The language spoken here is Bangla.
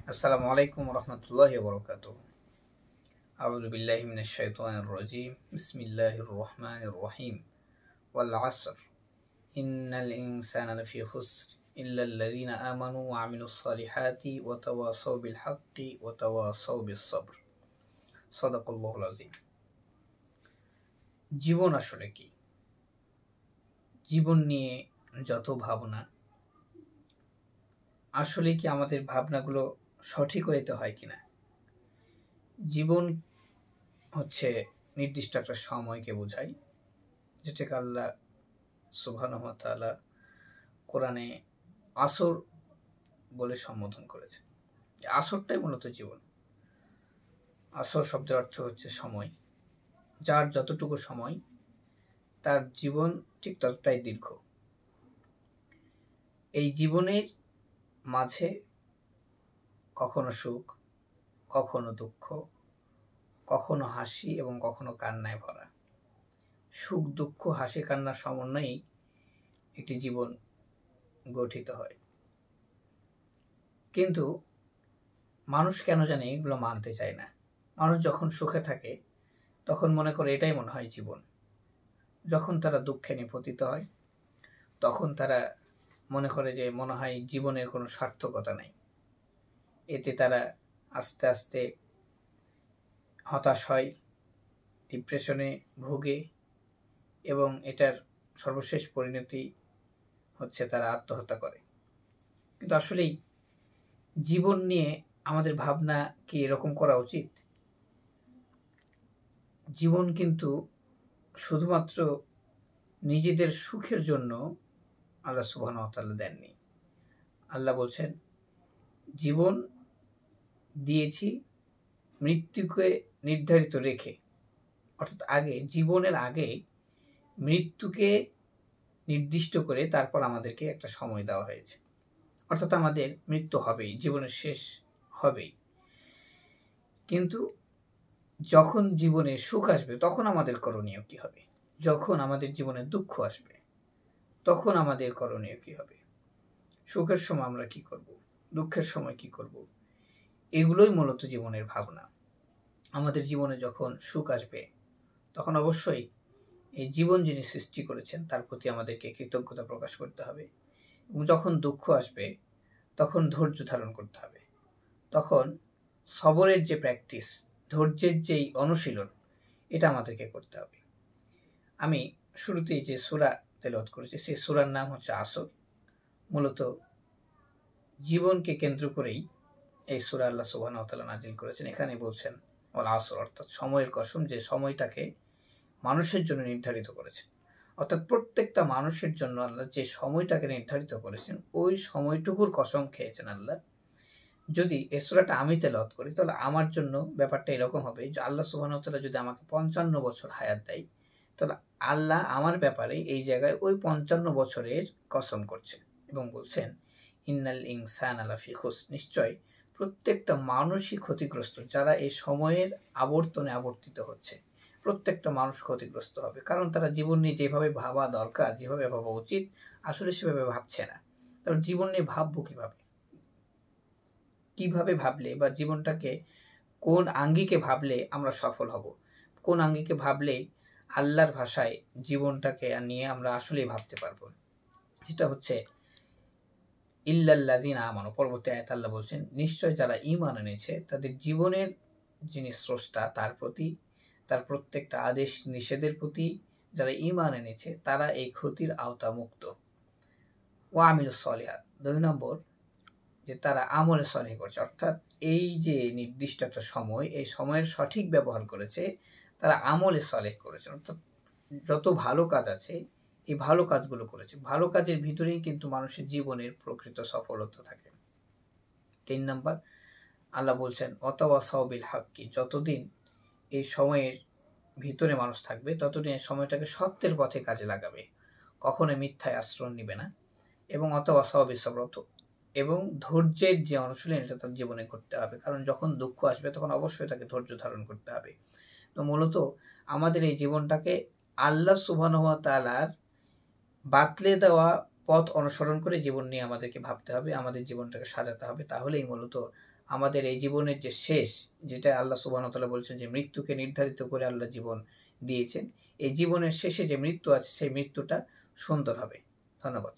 আসসালামু আলাইকুম রহমতুল্লাহি ওয়া বারাকাতুহু। আউযু বিল্লাহি মিনাশ শাইতানির রাজীম। বিসমিল্লাহির রহমানির রহিম। ওয়াল আসর ইন্নাল ইনসানা লাফি খুসর ইল্লাল্লাযীনা আমানু ওয়া আমিলুস সালিহাতি ওয়া তাওয়াসাউ বিল হাক্কি ওয়া তাওয়াসাউ বিস সবর। সাদাকাল্লাহুল আযীম। জীবন আসলে কি? জীবন নিয়ে যত ভাবনা, আসলে কি আমাদের ভাবনাগুলো সঠিক ওয়েতে হয় কিনা? জীবন হচ্ছে নির্দিষ্ট একটা সময়কে বোঝায়, যেটাকে আল্লাহ সুবহানাহু ওয়া তাআলা কোরআনে আসর বলে সম্বোধন করেছেন। আসরটাই মূলত জীবন। আসর শব্দের অর্থ হচ্ছে সময়। যার যতটুকু সময়, তার জীবন ঠিক ততটাই দীর্ঘ। এই জীবনের মাঝে কখনো সুখ, কখনো দুঃখ, কখনো হাসি এবং কখনো কান্নায় ভরা। সুখ, দুঃখ, হাসি, কান্নার সমন্বয়েই একটি জীবন গঠিত হয়। কিন্তু মানুষ কেন জানি এগুলো মানতে চায় না। মানুষ যখন সুখে থাকে তখন মনে করে এটাই মনে হয় জীবন। যখন তারা দুঃখে নিপতিত হয় তখন তারা মনে করে যে মনে হয় জীবনের কোনো সার্থকতা নেই। এতে তারা আস্তে আস্তে হতাশ হয়, ডিপ্রেশনে ভোগে এবং এটার সর্বশেষ পরিণতি হচ্ছে তারা আত্মহত্যা করে। কিন্তু আসলেই জীবন নিয়ে আমাদের ভাবনা কি এরকম করা উচিত? জীবন কিন্তু শুধুমাত্র নিজেদের সুখের জন্য আল্লাহ সুবহানাহু ওয়া তাআলা দেননি। আল্লাহ বলছেন, জীবন দিয়েছি মৃত্যুকে নির্ধারিত রেখে। অর্থাৎ জীবনের আগে মৃত্যুকে নির্দিষ্ট করে তারপর আমাদেরকে একটা সময় দেওয়া হয়েছে। অর্থাৎ আমাদের মৃত্যু হবেই, জীবনের শেষ হবেই। কিন্তু যখন জীবনে সুখ আসবে তখন আমাদের করণীয় কি হবে? যখন আমাদের জীবনে দুঃখ আসবে তখন আমাদের করণীয় কি হবে? সুখের সময় আমরা কি করব, দুঃখের সময় কি করব? এগুলোই মূলত জীবনের ভাবনা। আমাদের জীবনে যখন সুখ আসবে তখন অবশ্যই এই জীবন যিনি সৃষ্টি করেছেন তার প্রতি আমাদেরকে কৃতজ্ঞতা প্রকাশ করতে হবে। এবং যখন দুঃখ আসবে তখন ধৈর্য ধারণ করতে হবে। তখন সবরের যে প্র্যাকটিস, ধৈর্যের যেই অনুশীলন, এটা আমাদেরকে করতে হবে। আমি শুরুতেই যে সূরা তেলাওয়াত করেছি সেই সূরার নাম হচ্ছে আসর। মূলত জীবনকে কেন্দ্র করেই এই সূরা আল্লাহ সুবহানাহু ওয়া তাআলা নাজিল করেছেন। এখানে বলছেন ওয়াল আসর, অর্থাৎ সময়ের কসম, যে সময়টাকে মানুষের জন্য নির্ধারিত করেছেন। অর্থাৎ প্রত্যেকটা মানুষের জন্য আল্লাহ যে সময়টাকে নির্ধারিত করেছেন ওই সময়টুকুর কসম খেয়েছেন আল্লাহ। যদি এই সূরাটা আমি তেলাওয়াত করি তাহলে আমার জন্য ব্যাপারটা এরকম হবে যে আল্লাহ সুবহানাহু ওয়া তাআলা যদি আমাকে ৫৫ বছর হায়াত দেয় তাহলে আল্লাহ আমার ব্যাপারে এই জায়গায় ওই ৫৫ বছরের কসম করছেন এবং বলছেন ইন্নাল ইনসানা লাফি খুসর, নিশ্চয় প্রত্যেকটা মানুষই ক্ষতিগ্রস্ত। যারা এই সময়ের আবর্তনে আবর্তিত হচ্ছে প্রত্যেকটা মানুষ ক্ষতিগ্রস্ত হবে, কারণ তারা জীবন নিয়ে যেভাবে ভাবা দরকার, যেভাবে ভাবা উচিত, আসলে সেভাবে ভাবছে না। তাহলে জীবন নিয়ে ভাববো কিভাবে? কিভাবে ভাবলে বা জীবনটাকে কোন আঙ্গিকে ভাবলে আমরা সফল হব? কোন আঙ্গিকে ভাবলে আল্লাহর ভাষায় জীবনটাকে নিয়ে আমরা আসলেই ভাবতে পারবো? সেটা হচ্ছে ইল্লাল্লাযীনা আমানু। পরবর্তী আয়াতে আল্লাহ বলছেন, নিশ্চয় যারা ঈমান এনেছে তাদের জীবনের যিনি স্রষ্টা তার প্রতি, তার প্রত্যেকটা আদেশ নিষেধের প্রতি যারা ঈমান এনেছে তারা এই ক্ষতির আওতা মুক্ত। ওয়া আমিলুস সলিহাত, ২ নম্বর যে তারা আমলে সলিহ করছে, অর্থাৎ এই যে নির্দিষ্ট একটা সময়, এই সময়ের সঠিক ব্যবহার করেছে, তারা আমলে সলিহ করেছে। অর্থাৎ যত ভালো কাজ আছে এই ভালো কাজগুলো করেছে। ভালো কাজের ভিতরেই কিন্তু মানুষের জীবনের প্রকৃত সফলতা থাকে। ৩ নম্বর আল্লাহ বলছেন ওয়াতাওয়াসাউ বিল হাক্কি, যতদিন এই সময়ের ভিতরে মানুষ থাকবে ততদিন এই সময়টাকে সত্যের পথে কাজে লাগাবে, কখনো মিথ্যায় আশ্রয় নিবে না। এবং ওয়াতাওয়াসাউ বিস সবর, এবং ধৈর্যের যে অনুশীলন এটা তার জীবনে করতে হবে, কারণ যখন দুঃখ আসবে তখন অবশ্যই তাকে ধৈর্য ধারণ করতে হবে। তো মূলত আমাদের এই জীবনটাকে আল্লাহ সুবহানাহু ওয়া তাআলার বাতলে দেওয়া পথ অনুসরণ করে জীবন নিয়ে আমাদেরকে ভাবতে হবে, আমাদের জীবনটাকে সাজাতে হবে। তাহলেই মূলত আমাদের এই জীবনের যে শেষ, যেটা আল্লাহ সুবহানাহু ওয়া তাআলা বলছেন যে মৃত্যুকে নির্ধারিত করে আল্লাহ জীবন দিয়েছেন, এই জীবনের শেষে যে মৃত্যু আছে সেই মৃত্যুটা সুন্দর হবে। ধন্যবাদ।